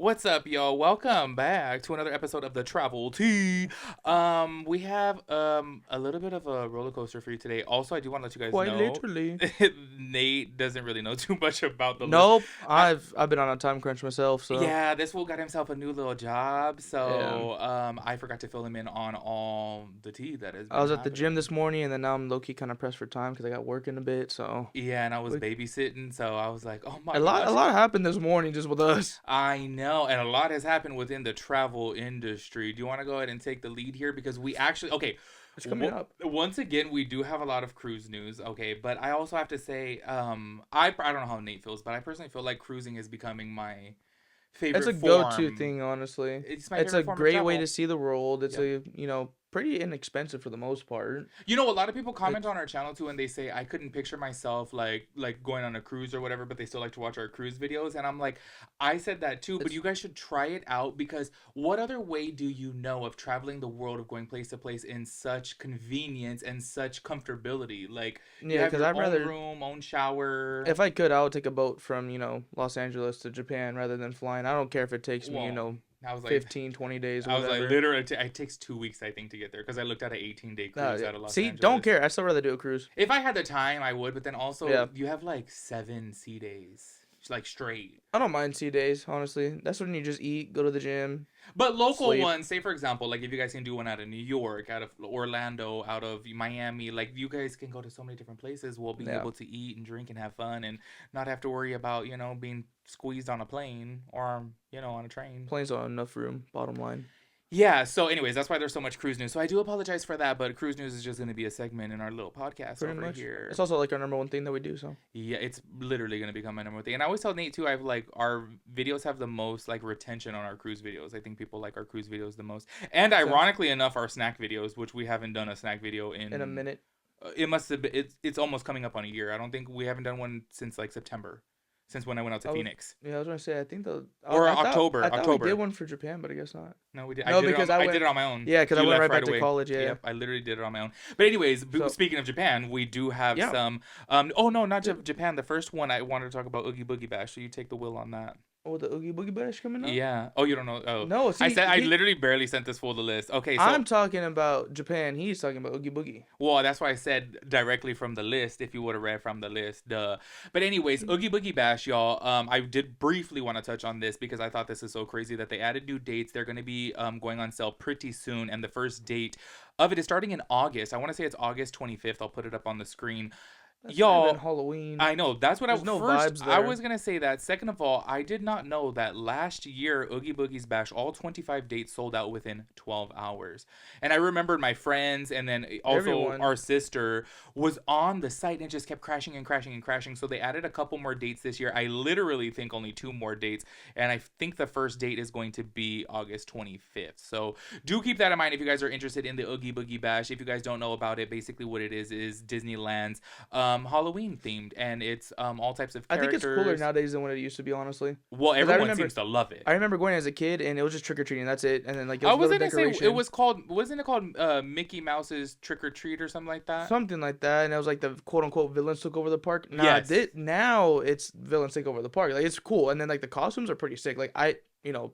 What's up, y'all? Welcome back to another episode of the Travel Tea. We have a little bit of a roller coaster for you today. Also, I do want to let you guys Quite know literally. Nate doesn't really know too much about the list. Nope. I've been on a time crunch myself, so Yeah, this fool got himself a new little job, yeah. so I forgot to fill him in on all the tea that has I been was at the gym happening. this morning, and then now I'm low key kind of pressed for time because I got work in a bit. So Yeah, and I was we- babysitting, so I was like, "Oh my a gosh." lot happened this morning just with us. I know, and a lot has happened within the travel industry. Do you want to go ahead and take the lead here? Because we actually, okay, It's coming up. once again, we do have a lot of cruise news, okay, but I also have to say, I don't know how Nate feels, but I personally feel like cruising is becoming my It's favorite a go-to form. thing, honestly. It's my It's a favorite form of great way travel. to see the world. It's Yep. pretty inexpensive for the most part. You know, a lot of people comment Like on our channel too, and they say I couldn't picture myself like going on a cruise or whatever, but they still like to watch our cruise videos, and I'm like, I said that too, but it's you guys should try it out because what other way do you know of traveling the world of going place to place in such convenience and such comfortability? Like you yeah, have because your I'd own rather room, own shower. if I could, I would take a boat from Los Angeles to Japan rather than flying. I don't care if it takes me Well, I was like, 15, 20 days or I was like, whatever. literally, it takes 2 weeks I think to get there because I looked at an 18-day cruise Yeah. out of Los See, don't Angeles. care. I still rather do a cruise. If I had the time, I would, but then also Yeah. you have like 7 sea days, like straight. I don't mind sea days, honestly. That's when you just eat, go to the gym, But local sleep. ones, say for example, like if you guys can do one out of New York, out of Orlando, out of Miami, like you guys can go to so many different places. We'll be Yeah. able to eat and drink and have fun and not have to worry about, being squeezed on a plane or, on a train. Planes don't have enough room, bottom line. Yeah, so anyways, that's why there's so much cruise news. So I do apologize for that, but cruise news is just going to be a segment in our little podcast Pretty over much. here. It's also like our number one thing that we do, so. Yeah, it's literally gonna become my number one thing. And I always tell Nate too, I've like our videos have the most like retention on our cruise videos. I think people like our cruise videos the most. And So, ironically enough, our snack videos, which we haven't done a snack video in a in, minute. it must have been, it's almost coming up on a year. I don't think we haven't done one since like September, since when I went out to I was, Phoenix. yeah, I was gonna say, I think Or I thought October. we did one for Japan, but I guess not. No, we did. No, because I did it on my own. yeah, because I You went left right back to away. college, yeah. Yep, I literally did it on my own. But anyways, So, speaking of Japan, we do have yeah. some. Oh no, not Japan. The first one I wanted to talk about Oogie Boogie Bash. So you take the wheel on that. Oh, the Oogie Boogie Bash coming up? Yeah. Oh, you don't know. Oh, No, I see, said I literally barely sent this fool the list. Okay, so I'm talking about Japan. He's talking about Oogie Boogie. well, that's why I said directly from the list. If you would have read from the list, duh. But anyways, Oogie Boogie Bash, y'all. I did briefly want to touch on this because I thought this is so crazy that they added new dates. They're going to be going on sale pretty soon, and the first date of it is starting in August. I want to say it's August 25th. I'll put it up on the screen. That's not even Y'all, Halloween. I know that's what There's no first vibes I there. was gonna say that. Second of all, I did not know that last year Oogie Boogie's Bash, all 25 dates sold out within 12 hours. And I remembered my friends, and then also Everyone. our sister was on the site and it just kept crashing and crashing and crashing. So they added a couple more dates this year. I literally think only 2 more dates, and I think the first date is going to be August 25th. So do keep that in mind if you guys are interested in the Oogie Boogie Bash. If you guys don't know about it, basically what it is Disneyland's Halloween themed, and it's all types of I think characters. it's cooler nowadays than what it used to be, honestly. Well, 'Cause I everyone remember- seems to love it. I remember going as a kid, and it was just trick or treating. That's it. And then like it I was was little gonna say decoration, it was called, wasn't it called Mickey Mouse's Trick or Treat or something like that? something like that. And it was like the quote unquote villains took over the park. Nah, Yes. now it's villains take over the park. Like it's cool, and then like the costumes are pretty sick. Like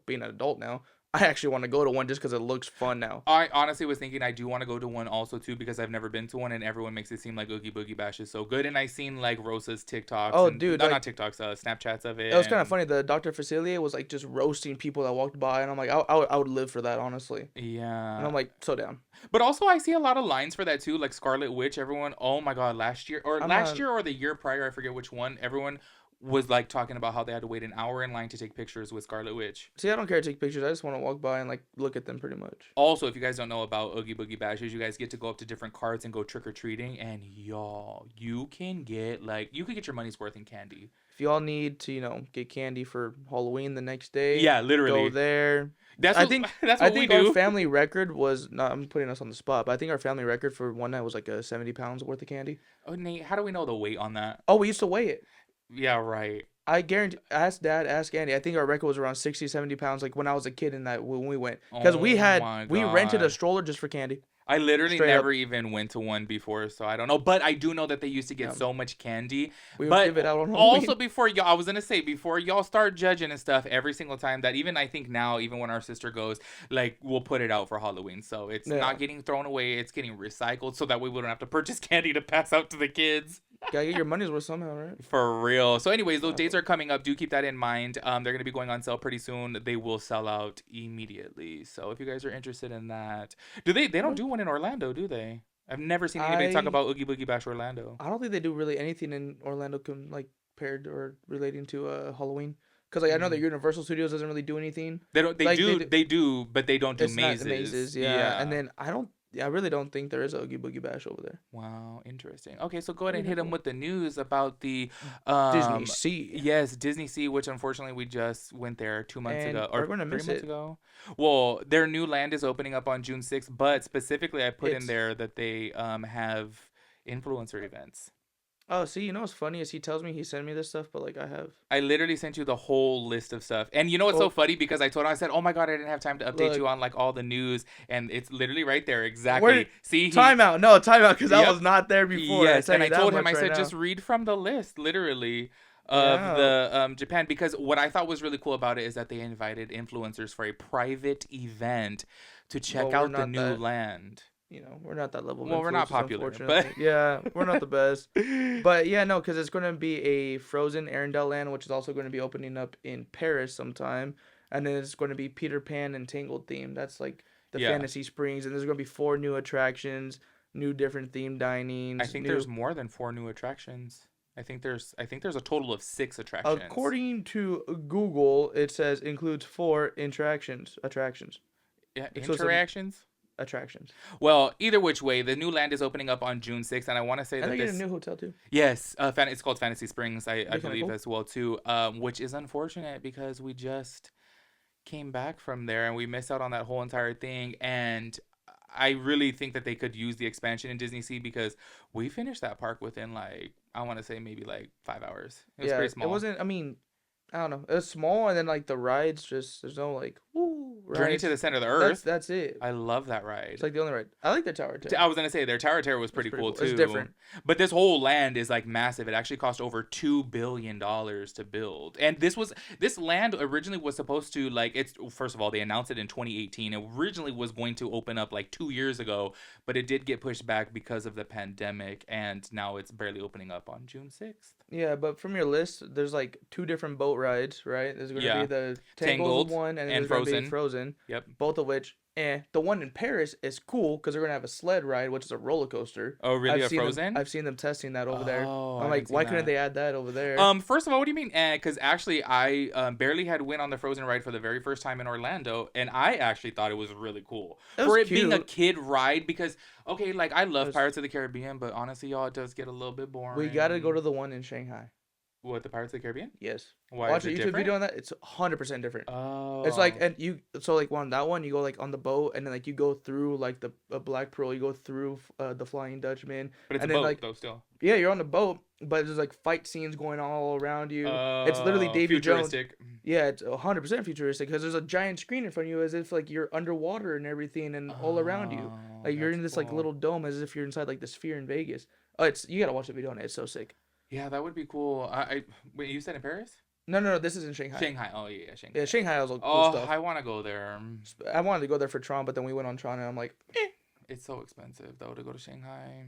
being an adult now, I actually want to go to one just because it looks fun now. I honestly was thinking I do want to go to one also too because I've never been to one, and everyone makes it seem like Oogie Boogie Bash is so good. And I seen like Rosa's TikToks. Oh, and, dude, no, like- not TikToks, Snapchats of it. It was kind of and- funny. The Dr. Facilier was like just roasting people that walked by, and I'm like, I would live for that, honestly. And Yeah, I'm like, so down. but also I see a lot of lines for that too, like Scarlet Witch. Everyone, oh my god, last year or the year prior, I forget which one. Everyone was like talking about how they had to wait an hour in line to take pictures with Scarlet Witch. See, I don't care to take pictures. I just want to walk by and like look at them, pretty much. Also, if you guys don't know about Oogie Boogie Bashes, you guys get to go up to different carts and go trick or treating, and y'all, you can get your money's worth in candy. If y'all need to, get candy for Halloween the next day, Yeah, literally. go there. That's I what, think that's I what we think do. our family record was not. I'm putting us on the spot, but I think our family record for one night was like a 70 pounds worth of candy. Oh, Nate, how do we know the weight on that? Oh, we used to weigh it. Yeah, right. I guarantee. Ask Dad. Ask Andy. I think our record was around 60, 70 pounds. Like when I was a kid, when we went, because Oh we my rented a God. stroller just for candy. I literally Straight up. never even went to one before, so I don't know. But I do know that they used to get Yeah. so much candy. We would But give it out on also Halloween. before y'all, I was gonna say before y'all start judging and stuff, every single time that even I think now, even when our sister goes, like we'll put it out for Halloween, so it's Yeah. not getting thrown away. It's getting recycled, so that way we don't have to purchase candy to pass out to the kids. Gotta get your money's worth somehow, right? For real. So, anyways, those Yeah, dates are coming up. Do keep that in mind. They're gonna be going on sale pretty soon. They will sell out immediately. So, if you guys are interested in that, do they? They don't but do one in Orlando, do they? I've never seen anybody talk I about Oogie Boogie Bash Orlando. I don't think they do really anything in Orlando like paired or relating to Halloween. Cause like I know that Mm. Universal Studios doesn't really do anything. They don't. They Like they do. do, They do, but they don't do it's not the mazes. mazes, yeah. And Yeah. then I really don't think there is a Oogie Boogie Bash over there. Wow, interesting. Okay, so go ahead That'd and be hit them kinda with the news about the cool. Disney um Sea, yes, Disneysea, which unfortunately we just went there 2 months and ago we're or gonna three miss months it. ago. Well, their new land is opening up on June 6th, but specifically I put in It's there that they have influencer events. oh, see, you know what's funny is he tells me he sent me this stuff, but like I have. I literally sent you the whole list of stuff. And you know what's so Oh, funny? Because I told him, I said, oh my God, I didn't have time to update look, you on like all the news. And it's literally right there. where Exactly. See, he, timeout? No timeout, because I yep. was not there before. I Yes, tell and you I that told him, I much right said, now. just read from the list, literally, of Yeah. the Japan. Because what I thought was really cool about it is that they invited influencers for a private event to check Well, we're out the not new that. land. We're not that level of Well, we're not influencers, popular, but unfortunately. Yeah, we're not the best. But yeah, no, because it's going to be a Frozen Arendelle land, which is also going to be opening up in Paris sometime. And then it's going to be Peter Pan and Tangled theme. That's like the yeah, Fantasy Springs. And there's going to be 4 new attractions, new different theme I dinings, think new. there's more than 4 new attractions. I think there's a total of 6 attractions. According to Google, it says includes 4 attractions, Yeah, exclusive interactions. attractions. Well, either which way, the new land is opening up on June 6th, and I want to say And that they're getting this. a new hotel too. Yes, it's called Fantasy Springs, I Be kind of believe cool. as well too. Which is unfortunate because we just came back from there and we missed out on that whole entire thing. And I really think that they could use the expansion in Disney Sea because we finished that park within like I want to say maybe like 5 hours. It was Yeah, pretty it small. wasn't. I mean, I don't know. It was small, and then like the rides, just there's no like woo Journey to rides. the Center of the That's Earth. that's it. I love that It's ride. like the only ride. I like the Tower Terror. I was gonna say their Tower Terror was It's pretty pretty cool cool. It's too, different. but this whole land is like massive. It actually cost over $2 billion to build, and this land originally was supposed to like it's first of all they announced it in 2018. It originally was going to open up like 2 years ago, but it did get pushed back because of the pandemic, and now it's barely opening up on June 6th. Yeah, but from your list, there's like 2 different boat rides, right? There's gonna be Yeah, the Tangled Tangled one, and then and there's gonna be Frozen. Frozen. Yep. Both of which, the one in Paris is cool because they're gonna have a sled ride, which is a roller coaster. Oh, really? A Frozen? I've seen them testing that over there. Oh, I I'm haven't like, seen why couldn't that. they add that over there? First of all, what do you mean? Because actually, I barely had went on the Frozen ride for the very first time in Orlando, and I actually thought it was really cool It for was it being a cute. kid ride. Because okay, like I It love was, Pirates of the Caribbean, but honestly, y'all, it does get a little bit we gotta go boring. to the one in Shanghai. What, the Pirates of the Caribbean? Yes. Why is Watch a it YouTube different? video on that. It's 100% different. It's like, Oh, and you, so like on that one, you go like on the boat, and then like you go through like the Black Pearl, you go through the Flying Dutchman, but it's a and then boat like, though, still. yeah, you're on the boat, but there's like fight scenes going all around you. It's literally Oh, Davy Jones. futuristic. Yeah, it's 100% futuristic because there's a giant screen in front of you as if like you're underwater and everything and all around you. Oh, Like you're that's in this like cool. little dome as if you're inside like the sphere in Vegas. Oh, it's you gotta watch the video on it. It's so sick. Yeah, that would be cool. Wait, you said in Paris? No, this is in Shanghai. Shanghai. Oh yeah, yeah, Yeah, Shanghai. Shanghai has all cool Oh, stuff. I want to go there. I wanted to go there for Tron, but then we went on Tron and I'm like, It's so expensive though to go to Shanghai.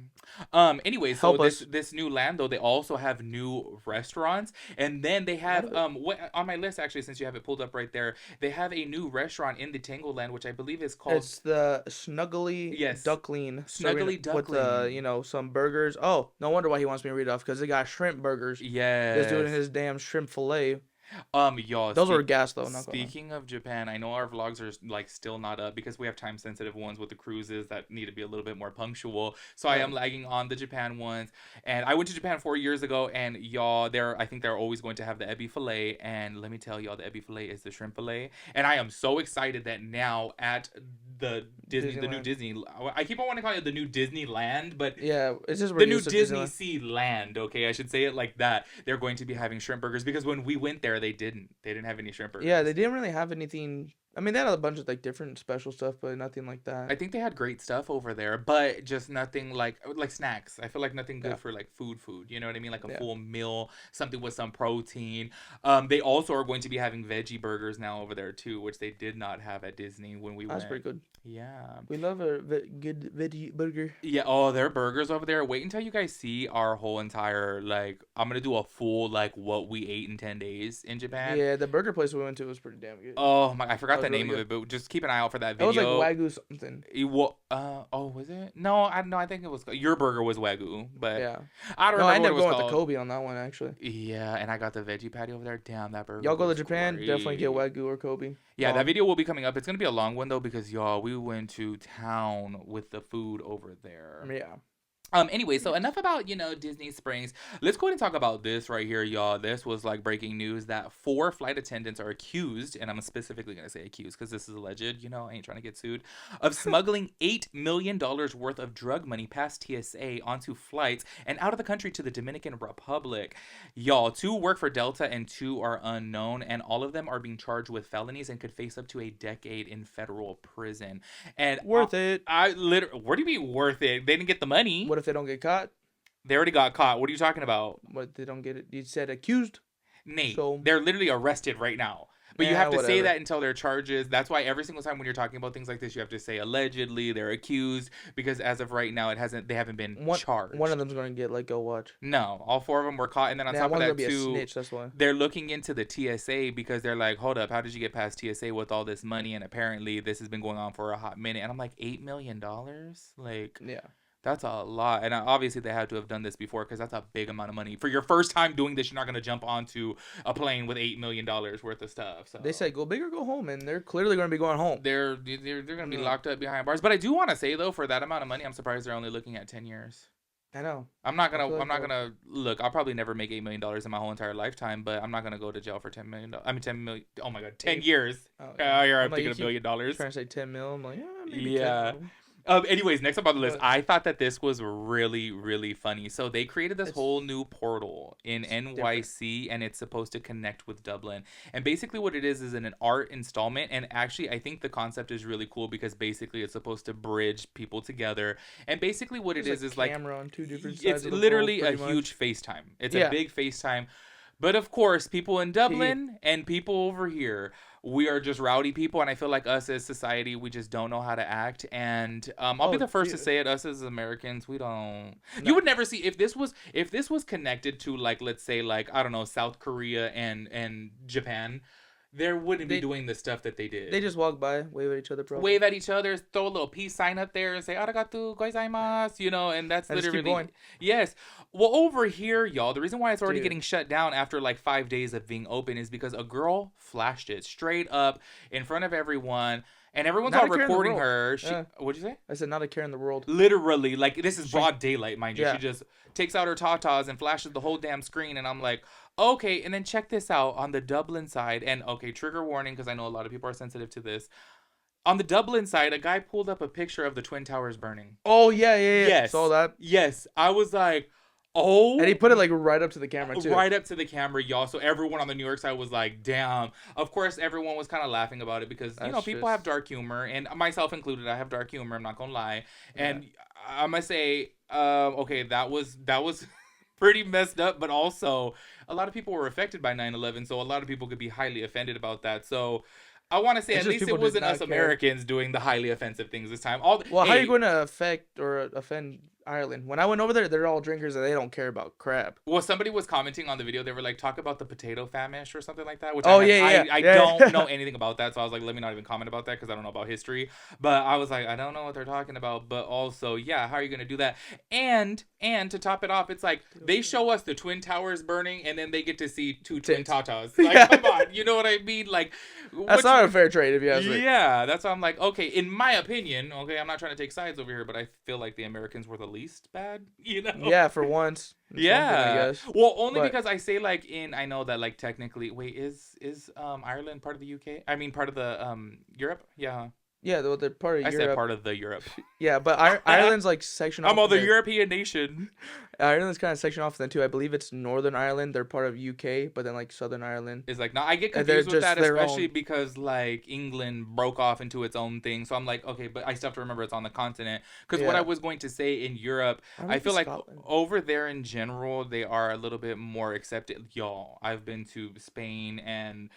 Anyway, so help this us. this new land though, they also have new restaurants, and then they Out have of it. what on my list actually, since you have it pulled up right there, they have a new restaurant in the Tangle Land, which I believe is called It's the Snuggly yes, Duckling Snuggly with Duckling. some burgers. Oh, no wonder why he wants me to read off because they got shrimp burgers. Just doing Yes. his damn shrimp fillet. Y'all, Those were gas though, not gonna lie. speaking of Japan, I know our vlogs are like still not up because we have time sensitive ones with the cruises that need to be a little bit more punctual. So I Yeah. am lagging on the Japan ones. And I went to Japan 4 years ago, and y'all, I think they're always going to have the ebi fillet. And let me tell y'all, the ebi fillet is the shrimp fillet. And I am so excited that now at the new Disneyland. Disney, I keep on wanting to call it the new Disneyland, but Yeah, it's just the new reduced to Disney Disneyland. Sea Land, okay, I should say it like that. They're going to be having shrimp burgers because when we went there, they didn't have any shrimp burgers. Yeah, they didn't really have anything I mean, they had a bunch of like different special stuff, but nothing like that. I think they had great stuff over there, but just nothing like snacks. I feel like nothing Yeah, good for like food. You know what I mean? Like a yeah, full meal, something with some protein. They also are going to be having veggie burgers now over there too, which they did not have at Disney when we that's went. pretty good. Yeah. We love a good veggie burger. Yeah, oh, their burgers over there. Wait until you guys see our whole entire like I'm gonna do a full like what we ate in 10 days in Japan. Yeah, the burger place we went to was pretty damn good. Oh my, I forgot That the was really name of good. it, but just keep an eye out for that It was like video. Wagyu something. Oh, was it? No, I think it was your burger was Wagyu, but Yeah. I don't No, I remember ended what up it was going with the called. Kobe on that one actually. Yeah, and I got the veggie patty over there. Damn, that burger Y'all go to was Japan, definitely get great. Wagyu or Kobe. Yeah, that video will be coming up. It's gonna be a long one though because y'all, we went to town with the food over there. Yeah. Anyway, so enough about, Disney Springs. Let's go ahead and talk about this right here, y'all. This was like breaking news that 4 flight attendants are accused, and I'm specifically going to say accused because this is alleged, I ain't trying to get sued, of smuggling $8 million worth of drug money past TSA onto flights and out of the country to the Dominican Republic. Y'all, 2 work for Delta and 2 are unknown, and all of them are being charged with felonies and could face up to a decade in federal prison. And Worth it. I literally, what do you mean worth it? They didn't get the money. What if they don't get caught? They already got caught. What are you talking about? What they don't get it? You said accused. Nate, So they're literally arrested right now. But you yeah, have to say whatever. that until their charges. That's why every single time when you're talking about things like this, you have to say allegedly, they're accused, because as of right now, they haven't been charged. One of them's gonna get let go. Watch. No, all 4 of them were caught, and then on Yeah, top of one's gonna that be a too, snitch. That's why. they're looking into the TSA because they're like, hold up, how did you get past TSA with all this money? And apparently this has been going on for a hot minute. And I'm like, $8 million? Like, Yeah. that's a lot. And obviously they had to have done this before because that's a big amount of money. For your first time doing this, you're not going to jump onto a plane with $8 million worth of stuff. So They said go big or go home, and they're clearly gonna be going home. they're going to be Yeah. locked up behind bars. But I do want to say, though, for that amount of money, I'm surprised they're only looking at 10 years. I know. I'm not I gonna. feel I'm like not gonna look. I'll probably never make $8 million in my whole entire lifetime, but I'm not gonna go to jail for $10 million. I mean, 10 million. Oh my god, 10 years. Oh, Here I'm like, thinking $1 million. Trying to say 10 mil. I'm like, yeah, maybe Yeah. 10 mil. Anyways, next up on the list, But- I thought that this was really, really funny. So they created this It's- whole new portal in NYC, and it's supposed to connect with Dublin. And basically, what it is an art installment. And actually, I think the concept is really cool because basically, it's supposed to bridge people together. And basically, what it There's is a like camera on 2 different sides it's of the literally world, a pretty much. huge FaceTime. It's Yeah. a big FaceTime. But of course, people in Dublin and people over here, we are just rowdy people, and I feel like us as society, we just don't know how to act. And I'll be Oh, the first to dude. say it. Us as Americans, we don't. No. You would never see if this was connected to like, let's say, like, I don't know, South Korea and Japan. There wouldn't be They- doing the stuff that they did. They just walk by, wave at each other, probably. Wave at each other, throw a little peace sign up there, and say "Arigato gozaimasu," and that's And just keep literally going. yes. Well, over here, y'all, the reason why it's already Dude. getting shut down after like 5 days of being open is because a girl flashed it straight up in front of everyone, and everyone's Not all a care in the recording world. her. Yeah. What'd you say? I said, not a care in the world. Literally, like this is broad daylight, mind you. Yeah. She just takes out her tatas and flashes the whole damn screen, and I'm like, okay. And then check this out on the Dublin side, and okay, trigger warning because I know a lot of people are sensitive to this. On the Dublin side, a guy pulled up a picture of the Twin Towers burning. Oh, yeah. Yes, Saw that. Yes, I was like, oh. And he put it like right up to the camera, too. Right up to the camera, y'all. So everyone on the New York side was like, damn. Of course, everyone was kind of laughing about it because, That's people just- have dark humor. And myself included, I have dark humor. I'm not going to lie. And I must say, okay, that was pretty messed up. But also, a lot of people were affected by 9/11. So a lot of people could be highly offended about that. So I want to say It's at just least it people did wasn't not us care. Americans doing the highly offensive things this time. Well, how are Hey, you going to affect or offend Ireland? When I went over there, they're all drinkers and they don't care about crap. Well, somebody was commenting on the video. They were like, talk about the potato famish or something like that. Which Oh, I yeah. don't know anything about that. So I was like, let me not even comment about that because I don't know about history. But I was like, I don't know what they're talking about. But also, yeah, how are you going to do that? And to top it off, it's like they show us the Twin Towers burning and then they get to see 2 twin Tits. tatas. Like, Yeah. come on. You know what I mean? Like, That's not a fair trade, if you ask me. yeah, that's why I'm like, okay, in my opinion, okay, I'm not trying to take sides over here, but I feel like the Americans were the least bad, Yeah, for once. Something, I Yeah. guess. Well, only But- because I say like I know that like technically, wait, is Ireland part of the UK? I mean part of the Europe? Yeah. Yeah, they're part of I said Europe. part of the Europe. Yeah, but Ireland's like sectioned off. I'm all the European nation. Ireland's kind of sectioned off then too. I believe it's Northern Ireland. They're part of UK, but then like Southern Ireland. It's like, no, I get And they're confused with just that, their especially own. because like England broke off into its own thing. So I'm like, okay, but I still have to remember it's on the continent. Because what I Yeah. was going to say in Europe, I I went to feel like Scotland. over there in general, they are a little bit more accepted. Y'all, I've been to Spain and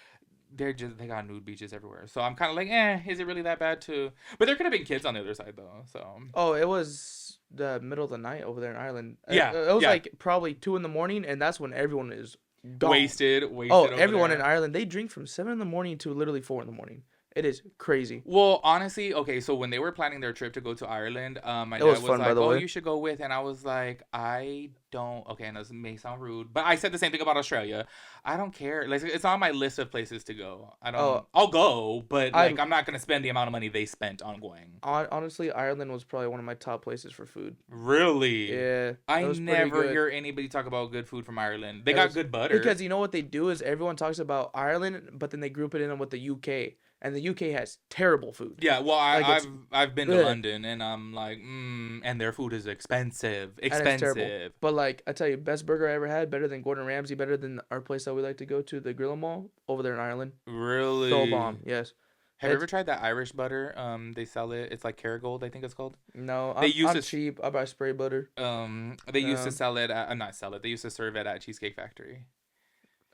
they got nude beaches everywhere. So I'm kind of like, is it really that bad too? But there could have been kids on the other side though. So Oh, it was the middle of the night over there in Ireland. yeah, It was yeah, like probably 2 in the morning, and that's when everyone is gone. wasted Oh, over everyone in there. Ireland, they drink from 7 in the morning to literally 4 in the morning. It is crazy. Well, honestly, okay, so when they were planning their trip to go to Ireland, my It was dad was fun, by like, the "Oh, way. you should go with," and I was like, "I don't." Okay, and this may sound rude, but I said the same thing about Australia. I don't care. Like, it's on my list of places to go. I don't. Oh, I'll go, but I like, I'm not gonna spend the amount of money they spent on going. honestly, Ireland was probably one of my top places for food. Really, Yeah, I it was pretty never good. hear anybody talk about good food from Ireland. They It got was good butter. because you know what they do is everyone talks about Ireland, but then they group it in with the UK, and the UK has terrible food. Yeah, well, Like it's I've been to ugh, London, and I'm like, and their food is expensive, and it's terrible. expensive. But like I tell you, best burger I ever had, better than Gordon Ramsay, better than our place that we like to go to, the Grill Mall over there in Ireland. Really. So bomb, yes. Have you It's ever tried that Irish butter? They sell it. It's like Kerrygold, I think it's called. no, They I'm used I'm to cheap. I buy spray butter. they used to Um, sell it at not sell it. They used to serve it at Cheesecake Factory.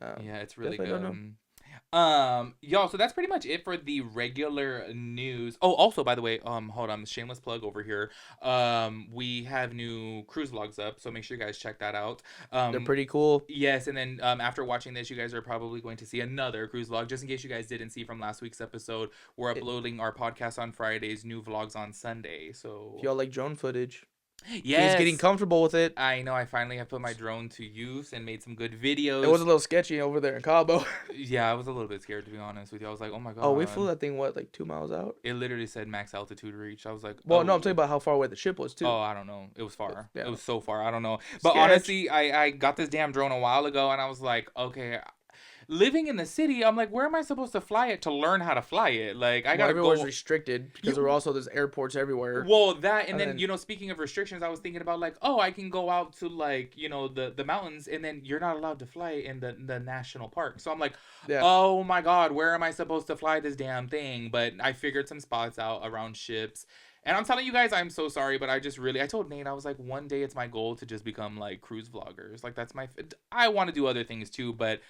Yeah, it's really definitely don't know. good. Y'all, so that's pretty much it for the regular news. Oh, also, by the way, hold on, shameless plug over here. We have new cruise vlogs up, so make sure you guys check that out. They're pretty cool. Yes, and then after watching this, you guys are probably going to see another cruise vlog. Just in case you guys didn't see from last week's episode, we're It, uploading our podcast on Fridays, new vlogs on Sunday. So if y'all like drone footage, he's getting yes, comfortable with it. I know. I finally have put my drone to use and made some good It videos. was a little sketchy over there in Cabo. Yeah, I was a little bit scared to be honest with you. I was like, oh my Oh, we god. flew that thing what, like 2 miles out? It literally said max altitude reach. I was like, Well, no, I'm talking oh. about how far away the ship was too. Oh, I don't know. It was far. Yeah. It was so far. I don't know. But Sketch. honestly, I got this damn drone a while ago, and I was like, okay. Living in the city, I'm like, where am I supposed to fly it to learn how to fly it? Like, I Well, gotta everywhere's go. restricted because You- there were also there's airports everywhere. Well, that and And then then- you know, speaking of restrictions, I was thinking about like, oh, I can go out to like the mountains, and then you're not allowed to fly in the national park. So I'm like, Yeah. oh my god, where am I supposed to fly this damn thing? But I figured some spots out around ships. And I'm telling you guys, I'm so sorry, but I told Nate, I was like, one day it's my goal to just become like cruise vloggers. Like that's I want to do other things too, but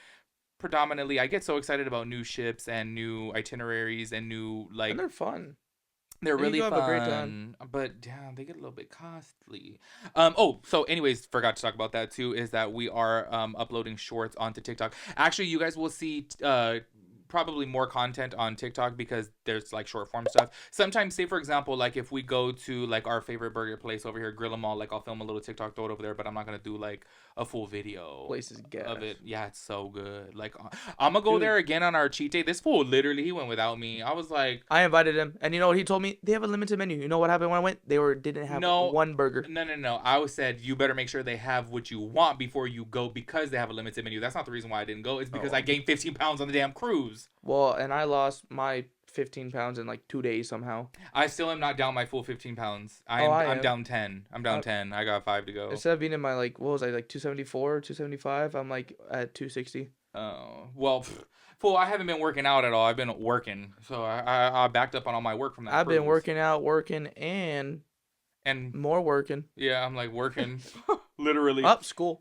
predominantly I get so excited about new ships and new itineraries and new like And they're fun. they're And you really go fun, have a great time. but damn, they get a little bit costly. So anyways, forgot to talk about that too. Is that we are uploading shorts onto TikTok. Actually, you guys will see probably more content on TikTok because there's like short form stuff. Sometimes, say for example, like if we go to like our favorite burger place over here, Grill 'em All, like I'll film a little TikTok, throw it over there, but I'm not gonna do like a full video Place is gas. of it. Yeah, it's so good. Like I'm gonna go Dude. there again on our cheat day. This fool literally he went without me. I was like, I invited him, and you know what he told me? They have a limited menu. You know what happened when I went? They didn't have No. one burger. No. I was said you better make sure they have what you want before you go because they have a limited menu. That's not the reason why I didn't go. It's because Oh. I gained 15 pounds on the damn cruise. Well, and I lost my 15 pounds in like 2 days somehow. I still am not down my full 15 pounds. I I'm am. down 10. I'm down 10. I got 5 to go. Instead of being in my like, what was I, like 274, 275, I'm like at 260. Oh, well, fool, I haven't been working out at all. I've been working. So I backed up on all my work from that I've been cruise. working out, working, and And more working. yeah, I'm like working. Literally. Up school.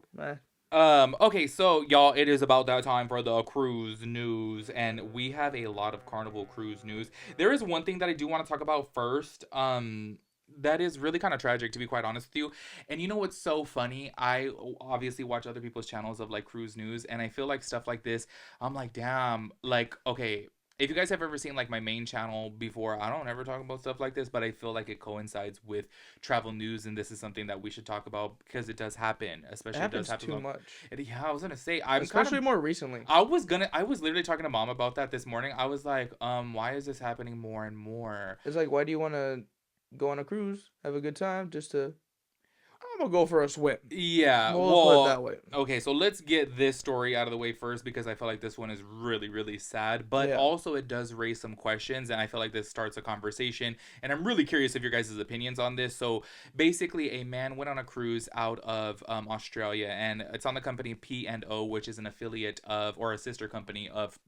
Okay, so y'all, it is about that time for the cruise news, and we have a lot of Carnival cruise news. There is one thing that I do want to talk about first. That is really kind of tragic, to be quite honest with you. And you know what's so funny? I obviously watch other people's channels of like cruise news, and I feel like stuff like this, I'm like, damn, like, okay. If you guys have ever seen like my main channel before, I don't ever talk about stuff like this, but I feel like it coincides with travel news, and this is something that we should talk about because it does happen, It especially it happens does happen. too much. Yeah, I was gonna say I'm Especially kind more recently. of. I was literally talking to mom about that this morning. I was like, why is this happening more and more? It's like, why do you want to go on a cruise, have a good time, just to I'm gonna go for a swim. Yeah, We'll put it well, that way. okay, so let's get this story out of the way first because I feel like this one is really, really sad, but Yeah. also it does raise some questions, and I feel like this starts a conversation, and I'm really curious of your guys' opinions on this. So basically, a man went on a cruise out of Australia, and it's on the company P&O, which is an affiliate of, or a sister company of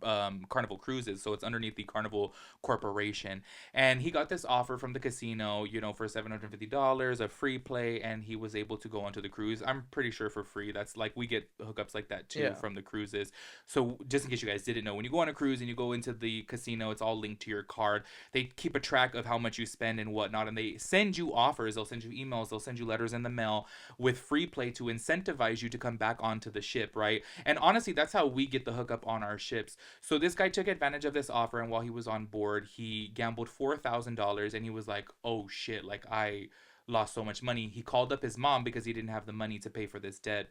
Carnival Cruises, so it's underneath the Carnival Corporation, and he got this offer from the casino, for $750 of free play, and he was able to go onto the cruise. I'm pretty sure for free. That's like we get hookups like that too Yeah. from the cruises. So just in case you guys didn't know, when you go on a cruise and you go into the casino, it's all linked to your card. They keep a track of how much you spend and whatnot, and they send you offers. They'll send you emails. They'll send you letters in the mail with free play to incentivize you to come back onto the ship, right? And honestly, that's how we get the hookup on our ships. So this guy took advantage of this offer, and while he was on board, he gambled $4,000, and he was like, "Oh shit! Like I lost so much money." He called up his mom because he didn't have the money to pay for this debt.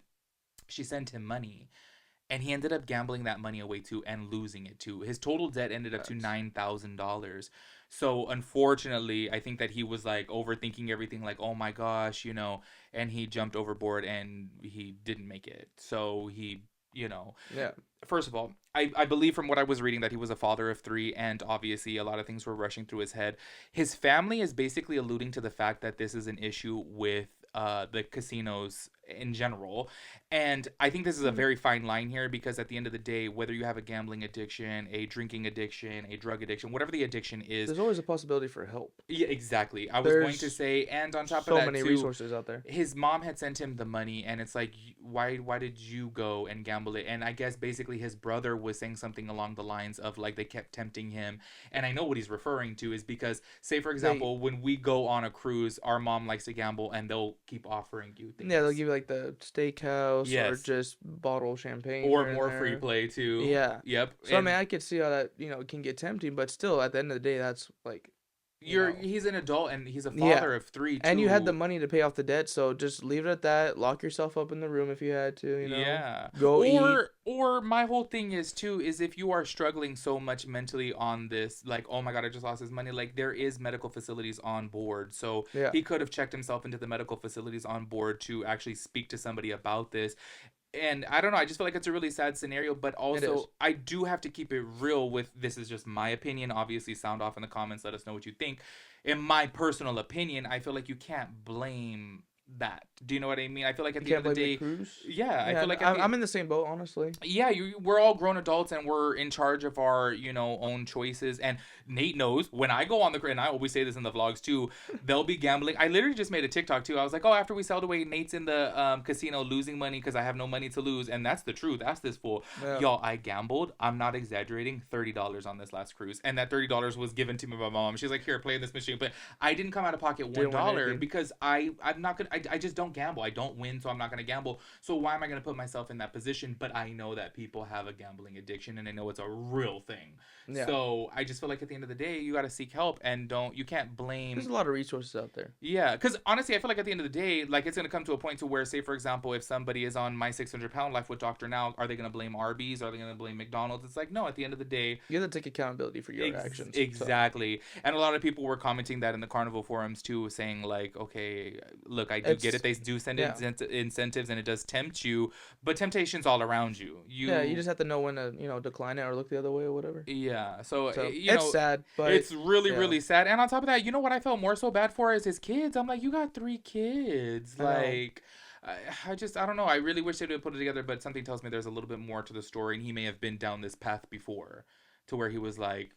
She sent him money, and he ended up gambling that money away too and losing it too. His total debt ended up to $9,000. So unfortunately, I think that he was like overthinking everything, like, oh my gosh, and he jumped overboard and he didn't make it. So he, Yeah. first of all, I believe from what I was reading that he was a father of three, and obviously a lot of things were rushing through his head. His family is basically alluding to the fact that this is an issue with the casinos in general. And I think this is a very fine line here because at the end of the day, whether you have a gambling addiction, a drinking addiction, a drug addiction, whatever the addiction is, There's always a possibility for help. yeah, exactly. I was going to There's say, and on top of so that many too, resources out there. his mom had sent him the money, and it's like, why did you go and gamble it? And I guess basically his brother was saying something along the lines of like they kept tempting him, and I know what he's referring to is because, say for example, when we go on a cruise, our mom likes to gamble, and they'll keep offering you things. Yeah, they'll give you like the steakhouse or Yes. just bottle champagne or here and more there. free play too. Yeah. Yep. So I And mean, I could see how that can get tempting, but still, at the end of the day, that's like he's an adult and he's a Yeah. father of three too. and you had the money to pay off the debt, so just leave it at that. Lock yourself up in the room if you had to. Yeah. Go eat. Or my whole thing is too is if you are struggling so much mentally on this, like, oh my god, I just lost his money, like there is medical facilities on board. So Yeah. he could have checked himself into the medical facilities on board to actually speak to somebody about this. And I don't know, I just feel like it's a really sad scenario, but is. also I do have to keep it real with, this is just my opinion. Obviously, sound off in the comments, let us know what you think. In my personal opinion, I feel like you can't blame that. Do you know what I mean? I feel like at You the can't end of the blame day, the cruise. yeah, I Yeah, feel like I'm in the same boat, honestly. yeah, we're all grown adults and we're in charge of our, own choices. And Nate knows when I go on the, and I always say this in the vlogs too, they'll be gambling. I literally just made a TikTok too. I was like, oh, after we sailed away, Nate's in the casino losing money because I have no money to lose. And that's the truth. That's this fool. Yeah. Y'all, I gambled. I'm not exaggerating. $30 on this last cruise. And that $30 was given to me by my mom. She's like, here, play this machine. But I didn't come out of pocket Didn't win $1 anything. because I'm not going to, I just don't gamble. I don't win, so I'm not going to gamble. So why am I going to put myself in that position? But I know that people have a gambling addiction, and I know it's a real thing. Yeah. So I just feel like at the end of the day, you got to seek help, and you can't blame. There's a lot of resources out there. Yeah, because honestly, I feel like at the end of the day, like it's gonna come to a point to where, say for example, if somebody is on My 600 Pound Life with Dr. Now, are they gonna blame Arby's? Are they gonna blame McDonald's? It's like, no. At the end of the day, You have to take accountability for your actions. exactly. And a lot of people were commenting that in the Carnival forums too, saying like, okay, look, I do get it. They do send incentives, and it does tempt you, but temptation's all around you. You just have to know when to decline it or look the other way or whatever. Yeah. So it's sad, but it's really really sad. And on top of that, you know what I felt more so bad for is his kids. I'm like, you got 3 kids, like. I don't know. I really wish they would put it together, but something tells me there's a little bit more to the story, and he may have been down this path before, to where he was like,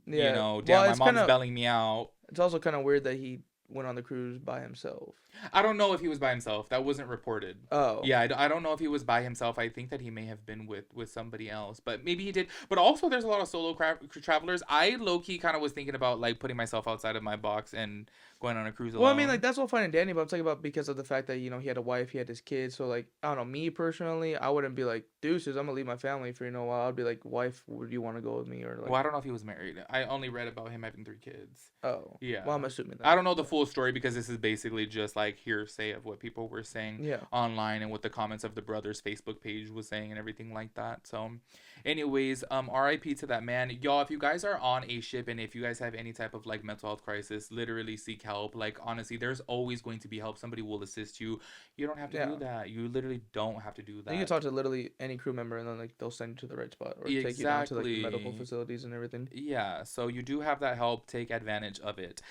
damn, my mom's bailing me out. It's also kind of weird that he went on the cruise by himself. I don't know if he was by himself. That wasn't reported. Oh. Yeah, I don't know if he was by himself. I think that he may have been with somebody else, but maybe he did. But also, there's a lot of solo travelers. I low-key kind of was thinking about like putting myself outside of my box and going on a cruise alone. Well, I mean, like, that's all fine and dandy, but I'm talking about because of the fact that, he had a wife, he had his kids. So, like, I don't know, me personally, I wouldn't be like, deuces, I'm going to leave my family for, a while. I'd be like, wife, would you want to go with me? Or like, well, I don't know if he was married. I only read about him having 3 kids. Oh. Yeah. Well, I'm assuming that. I don't know the full full story because this is basically just like hearsay of what people were saying Yeah. online and what the comments of the brothers' Facebook page was saying and everything like that. So, anyways, RIP to that man. Y'all, if you guys are on a ship and if you guys have any type of like mental health crisis, literally seek help. Like, honestly, there's always going to be help. Somebody will assist you. You don't have to do that. You literally don't have to do that. You can talk to literally any crew member and then like they'll send you to the right spot or take you down to like the medical facilities and everything. Yeah, so you do have that help. Take advantage of it.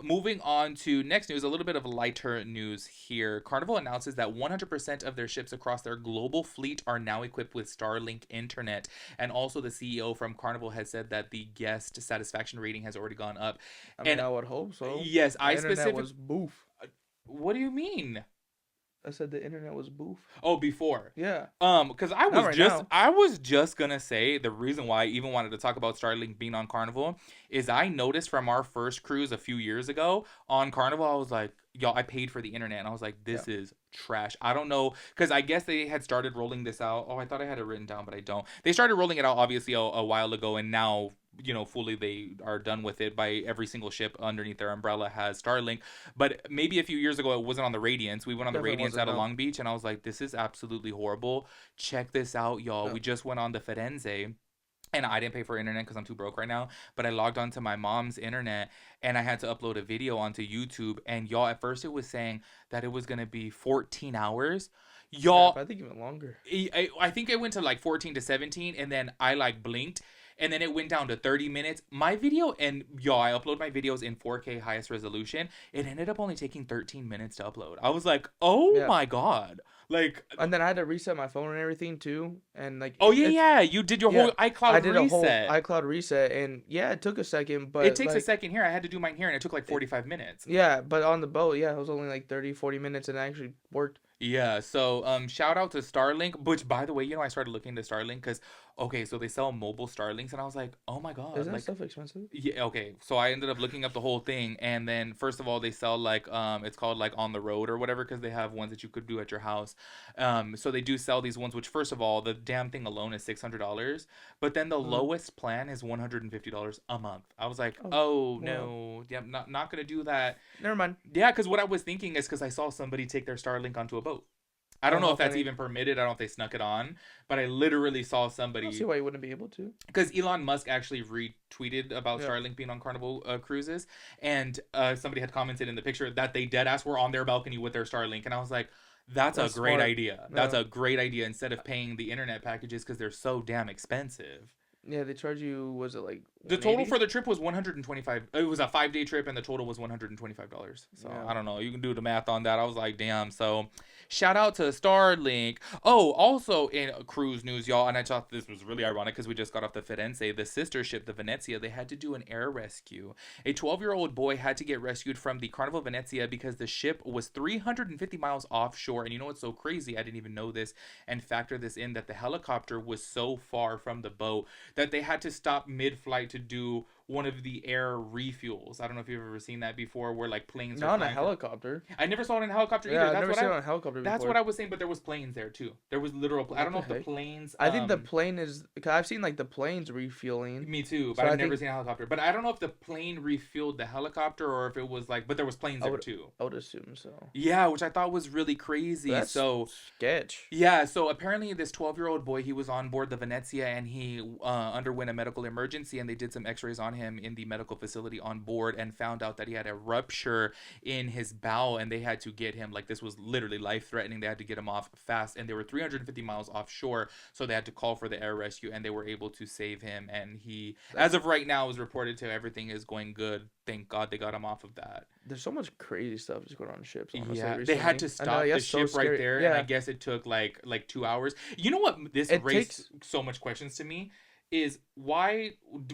Moving on to next news, a little bit of lighter news here. Carnival announces that 100% of their ships across their global fleet are now equipped with Starlink internet. And also the CEO from Carnival has said that the guest satisfaction rating has already gone up. I mean, I would hope so. Yes, the internet was boof. What do you mean? I said the internet was boof. Oh, before. Yeah. Because I was just gonna say the reason why I even wanted to talk about Starlink being on Carnival is I noticed from our first cruise a few years ago on Carnival, I was like, y'all, I paid for the internet and I was like, this is trash. I don't know, because I guess they had started rolling this out. Oh, I thought I had it written down, but I don't. They started rolling it out obviously a while ago, and now, you know, fully they are done with it. By every single ship underneath their umbrella has Starlink. But maybe a few years ago it wasn't on the Radiance. We went on the Radiance out of Long Beach, and I was like, this is absolutely horrible. Check this out, y'all. We just went on the Firenze. And I didn't pay for internet because I'm too broke right now. But I logged onto my mom's internet and I had to upload a video onto YouTube. And y'all, at first it was saying that it was going to be 14 hours. Y'all, I think even longer. I think it went to like 14 to 17. And then I like blinked. And then it went down to 30 minutes. My video, and y'all, I upload my videos in 4K highest resolution. It ended up only taking 13 minutes to upload. I was like, oh my God. Like, and then I had to reset my phone and everything too. And like, you did your whole iCloud reset. A whole iCloud reset. And yeah, it took a second, but it takes a second here. I had to do mine here and it took like 45 minutes. Yeah, but on the boat, it was only like 30-40 minutes and it actually worked. Yeah, so shout out to Starlink, which by the way, you know, I started looking into Starlink because so they sell mobile Starlinks and I was like, oh my God. Isn't that stuff expensive? Yeah, okay. So I ended up looking up the whole thing, and then first of all they sell like it's called like on the road or whatever, because they have ones that you could do at your house. So they do sell these ones, which first of all, the damn thing alone is $600, but then the lowest plan is $150 a month. I was like, no. Yeah, not gonna do that. Never mind. Yeah, because what I was thinking is because I saw somebody take their Starlink onto a boat. I don't know if that's even permitted. I don't know if they snuck it on, but I literally saw somebody. I don't see why you wouldn't be able to. Because Elon Musk actually retweeted about Starlink being on Carnival cruises, and somebody had commented in the picture that they deadass were on their balcony with their Starlink, and I was like, that's a great idea. That's a great idea instead of paying the internet packages because they're so damn expensive. Yeah, they charge you, was it like the total for the trip was $125. It was a 5-day trip and the total was $125. So I don't know. You can do the math on that. I was like, damn. So shout out to Starlink. Oh, also in cruise news, y'all, and I thought this was really ironic because we just got off the Firenze, the sister ship, the Venezia, they had to do an air rescue. A 12-year-old boy had to get rescued from the Carnival Venezia because the ship was 350 miles offshore. And you know what's so crazy? I didn't even know this and factor this in, that the helicopter was so far from the boat that they had to stop mid-flight to do one of the air refuels. I don't know if you've ever seen that before, where like planes. Not on a helicopter. I never saw it in a helicopter either. I've never seen it on a helicopter before. That's what I was saying, but there was planes there too. There was literal. I don't know if the planes. I think the plane is. Cause I've seen like the planes refueling. Me too, but I've never seen a helicopter. But I don't know if the plane refueled the helicopter or if it was like. But there was planes there too. I would assume so. Yeah, which I thought was really crazy. That's sketch. Yeah, so apparently this 12-year-old boy, he was on board the Venezia and he underwent a medical emergency, and they did some X-rays on him in the medical facility on board and found out that he had a rupture in his bowel, and they had to get him, like, this was literally life-threatening. They had to get him off fast, and they were 350 miles offshore, so they had to call for the air rescue, and they were able to save him. And he, as of right now, is reported to everything is going good. Thank God they got him off of that. There's so much crazy stuff just going on ships, honestly, recently. They had to stop the ship right there, and I guess it took like 2 hours. You know what raised so much questions to me is why,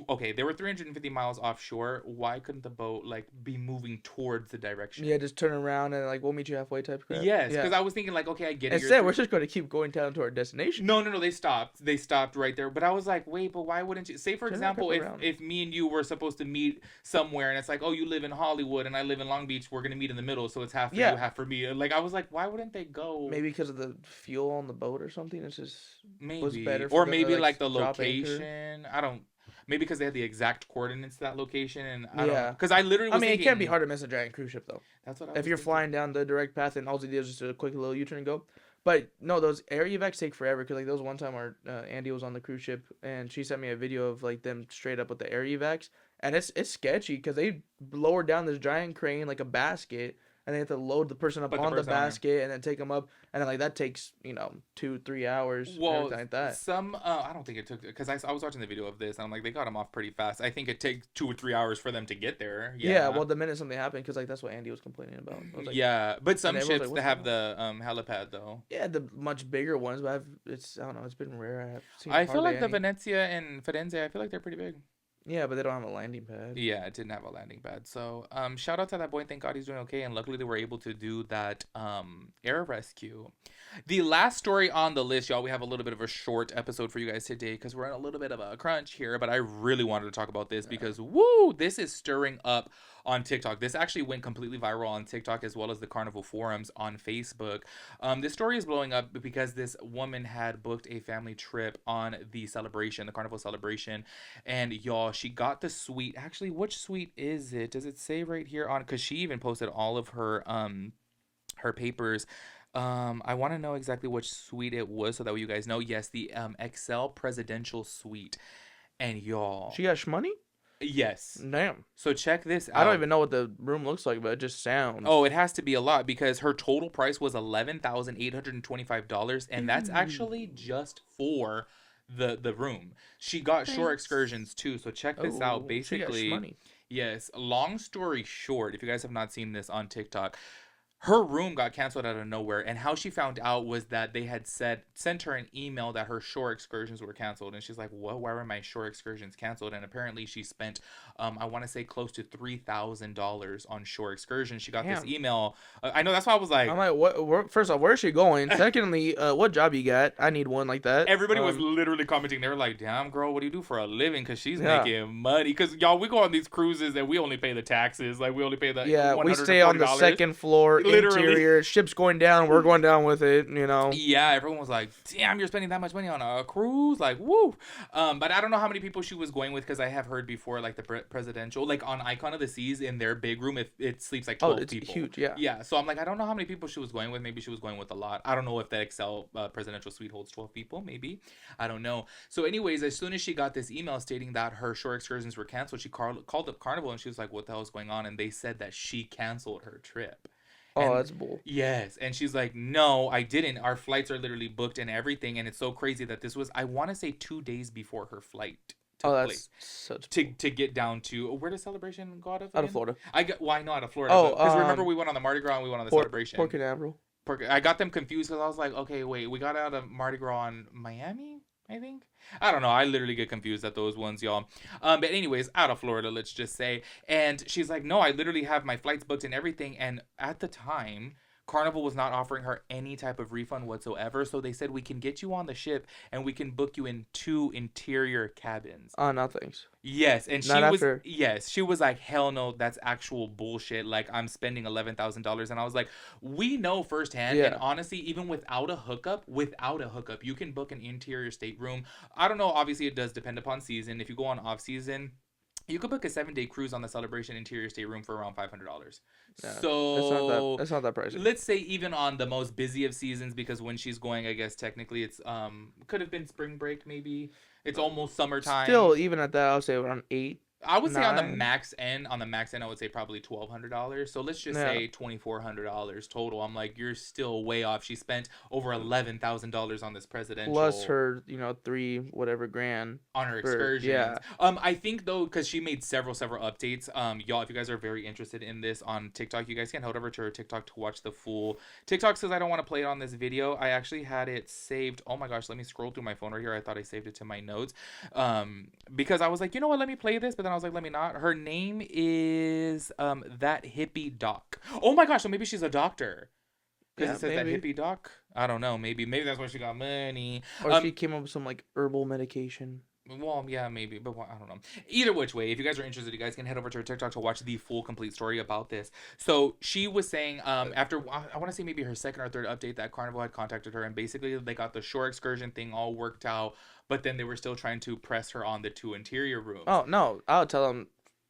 okay, they were 350 miles offshore. Why couldn't the boat like be moving towards the direction? Yeah, just turn around and like, we'll meet you halfway type crap. Yes, because I was thinking like, okay, I get it. Instead, we're just going to keep going down to our destination. No, they stopped. They stopped right there. But I was like, wait, but why wouldn't you? Say, for example, if me and you were supposed to meet somewhere and it's like, oh, you live in Hollywood and I live in Long Beach, we're going to meet in the middle. So it's half for you, half for me. Like, I was like, why wouldn't they go? Maybe because of the fuel on the boat or something. It's just was better for maybe like the location. I don't. Maybe because they had the exact coordinates to that location, and I don't know. Yeah. Because I literally was I mean, it thinking, can't be hard to miss a giant cruise ship though. that's what I If was you're thinking. flying down the direct path and all you do is just a quick little U-turn and go. But no, those air evacs take forever because like there was one time our Andy was on the cruise ship and she sent me a video of like them straight up with the air evacs, and it's sketchy because they lower down this giant crane like a basket, and they have to load the person up Put the on the person on there. basket and then take them up, and then like that takes 2-3 hours and Well, everything like that. I don't think it took, because I was watching the video of this and I'm like, they got him off pretty fast. I think it takes 2 or 3 hours for them to get there. Yeah, well, the minute something happened, because like that's what Andy was complaining about. I was like, Yeah, but some and everyone's ships like, that "What's have the helipad though. yeah, the much bigger ones, but I don't know, it's been rare. I have seen I feel hardly like the any. Venezia and Firenze, I feel like they're pretty big. Yeah, but they don't have a landing pad. Yeah, it didn't have a landing pad. So, shout out to that boy. Thank God he's doing okay. And luckily they were able to do that air rescue. The last story on the list, y'all, we have a little bit of a short episode for you guys today because we're in a little bit of a crunch here. But I really wanted to talk about this because, woo, this is stirring up on TikTok. This actually went completely viral on TikTok as well as the Carnival forums on Facebook. This story is blowing up because this woman had booked a family trip on the celebration, the Carnival celebration. And y'all, she got the suite. Actually, which suite is it? Does it say right here on? Because she even posted all of her papers. I want to know exactly which suite it was so that way you guys know. Yes, the Excel Presidential Suite. And y'all, She got shmoney? yes. Damn. So check this out. I don't even know what the room looks like, but it just sounds. Oh, it has to be a lot because her total price was $11,825, and that's actually just for the room. She got shore excursions too. So check this out. Basically, she got shmoney. yes. Long story short, if you guys have not seen this on TikTok, her room got canceled out of nowhere, and how she found out was that they had sent her an email that her shore excursions were canceled, and she's like, "What? Why were my shore excursions canceled?" And apparently, she spent, I want to say, close to $3,000 on shore excursions. She got this Damn. email. I know, that's why I was like, I'm like, what? First off, where is she going? Secondly, what job you got? I need one like that. everybody was literally commenting. They were like, "Damn, girl, what do you do for a living?" Because she's Yeah. making money. Because y'all, we go on these cruises and we only pay the taxes. Like we only pay the Yeah, we stay on the $140. second floor, Literally. interior. Ship's going down, we're going down with it. Yeah, everyone was like, "Damn, you're spending that much money on a cruise?" Like, woo. But I don't know how many people she was going with because I have heard before, like the presidential, like on Icon of the Seas in their big room, it sleeps like 12 it's people. huge. Yeah. Yeah, so I'm like, I don't know how many people she was going with. Maybe she was going with a lot. I don't know if the Excel presidential suite holds 12 people. Maybe. I don't know. So anyways, as soon as she got this email stating that her shore excursions were canceled, she called up Carnival and she was like, "What the hell is going on?" And they said that she canceled her trip. Oh, And that's bull. yes, and she's like, "No, I didn't. Our flights are literally booked and everything." And it's so crazy that this was, I want to say, 2 days before her flight took Oh, place that's such to get down to, where does Celebration go out of? out of again? Florida. Why not out of Florida? Oh, Because remember we went on the Mardi Gras and we went on the Celebration. Port Canaveral. I got them confused because I was like, okay, wait, we got out of Mardi Gras on Miami, I think. I don't know. I literally get confused at those ones, y'all. But anyways, out of Florida, let's just say. And she's like, "No, I literally have my flights booked and everything." And at the time, Carnival was not offering her any type of refund whatsoever. So they said, "We can get you on the ship and we can book you in 2 interior cabins." No thanks. Yes, and Not after. she was like, "Hell no, that's actual bullshit. Like, I'm spending $11,000." And I was like, we know firsthand. Yeah. And honestly, even without a hookup, you can book an interior stateroom. I don't know. Obviously, it does depend upon season. If you go on off season, you could book a 7-day cruise on the Celebration interior stateroom for around $500. Yeah, So that's not that pricey. let's say even on the most busy of seasons, because when she's going, I guess technically it's could have been spring break, maybe. It's almost summertime. Still, even at that, I would say around 8. I would say on the 9. max end, I would say probably $1,200. So let's just say $2,400 total. I'm like, you're still way off. She spent over $11,000 on this presidential. Plus her, 3 whatever grand. On her excursions. Yeah. I think though, because she made several updates. Y'all, if you guys are very interested in this on TikTok, you guys can head over to her TikTok to watch the full. TikTok says I don't want to play it on this video. I actually had it saved. Oh my gosh, let me scroll through my phone right here. I thought I saved it to my notes. Because I was like, you know what, let me play this, but then I was like, let me not. Her name is That Hippie Doc. Oh my gosh, so maybe she's a doctor. Because it says maybe. That Hippie Doc. I don't know. Maybe that's why she got money. Or she came up with some like herbal medication. Well, yeah, maybe, but I don't know. Either which way, if you guys are interested, you guys can head over to her TikTok to watch the full, complete story about this. So she was saying, after I want to say maybe her second or third update, that Carnival had contacted her, and basically they got the shore excursion thing all worked out, but then they were still trying to press her on the 2 interior rooms. Oh no, I'll tell them,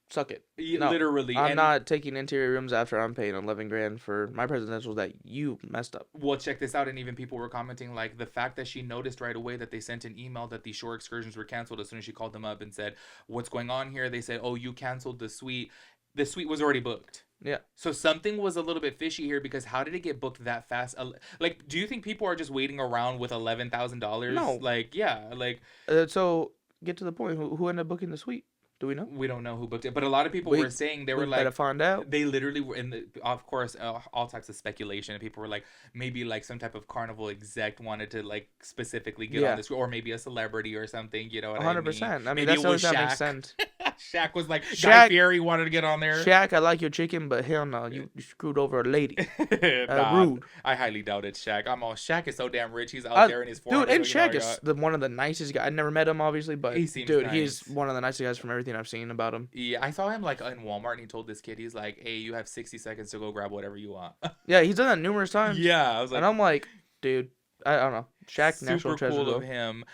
suck it. No, Literally, I'm and not taking interior rooms after I'm paying 11 grand for my presidentials that you messed up. well, check this out. And even people were commenting like the fact that she noticed right away that they sent an email that the shore excursions were canceled as soon as she called them up and said, "What's going on here?" They said, "Oh, you canceled the suite. The suite was already booked." Yeah. So something was a little bit fishy here because how did it get booked that fast? Like, do you think people are just waiting around with $11,000? No. Like, yeah, like. So get to the point. Who ended up booking the suite? Do we know? We don't know who booked it, but a lot of people were saying they were like, better find out. They literally were in the, of course, all types of speculation. And people were like, maybe like some type of Carnival exec wanted to like specifically get on this, or maybe a celebrity or something. You know what 100%. I mean? I mean, that's the only that makes sense. Shaq was like, Guy Fieri wanted to get on there. Shaq, I like your chicken, but hell no, you screwed over a lady. Rude. I highly doubt it, Shaq. Shaq is so damn rich. He's out there in his 40s. Dude, and Shaq is one of the nicest guys. I never met him, obviously, but he seems dude, nice. he's one of the nicest guys from everything I've seen about him. Yeah, I saw him like in Walmart, and he told this kid, he's like, "Hey, you have 60 seconds to go grab whatever you want." Yeah, he's done that numerous times. Yeah, I was like, and I'm like, dude, I don't know. Shaq, national treasure, cool of him.